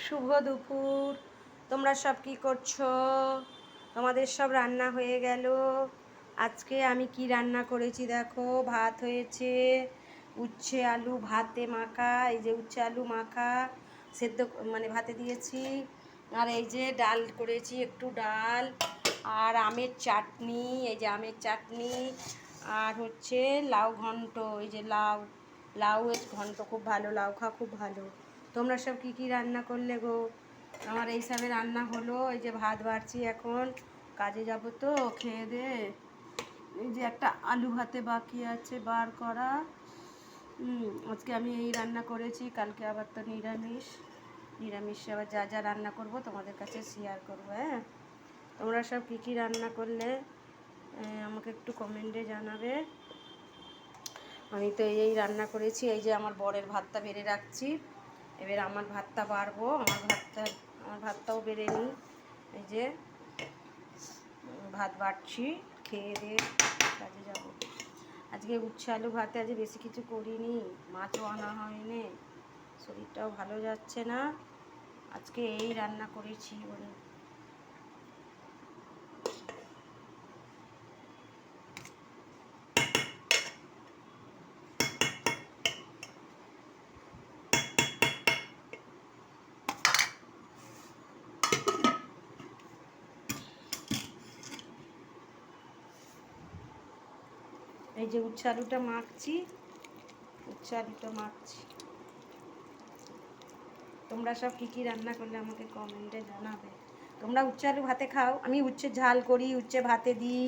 শুভ দুপুর। তোমরা সব কি করছো? তোমাদের সব রান্না হয়ে গেল? আজকে আমি কি রান্না করেছি দেখো। ভাত হয়েছে, উচ্ছে আলু ভাতে মাখা, এই যে উচ্ছে আলু মাখা সেদ্ধ মানে ভাতে দিয়েছি। আর এই যে ডাল করেছি, একটু ডাল আর আমের চাটনি, এই যে আমের চাটনি। আর হচ্ছে লাউ ঘন্ট, এই যে লাউয়ের ঘন্ট খুব ভালো, লাউ খাওয়া খুব ভালো। তোমরা সব কি কি রান্না করলে গো? আমার এই সবে রান্না হলো। এই যে ভাত বাড়ছি, এখন কাজে যাব তো খেয়ে দে। এই যে একটা আলু ভাতে বাকি আছে বার করা। আজকে আমি এই রান্না করেছি, কালকে আবার তো নিরামিষে আবার যা যা রান্না করব তোমাদের কাছে শেয়ার করবো। হ্যাঁ, তোমরা সব কি কি রান্না করলে আমাকে একটু কমেন্টে জানাবে। আমি তো এই রান্না করেছি। এই যে আমার বরের ভাতটা বেড়ে রাখছি, এবার আমার ভাতটা বাড়বো। আমার ভাতটাও বেড়ে নিই। এই যে ভাত বাড়ছি, খেয়ে দিয়ে কাজে যাব। আজকে উচ্ছে আলু ভাতে আজ বেশি কিছু করিনি, মাছও আনা হয়নি, শরীরটাও ভালো যাচ্ছে না। আজকে এই রান্না করেছি বলে। এই যে উচ্ছে আলুটা মাখছি। তোমরা সব কি কি রান্না করলে আমাকে কমেন্টে জানাবে। তোমরা উচ্ছে আলু ভাতে খাও? আমি উচ্ছে ঝাল করি, উচ্ছে ভাতে দিই।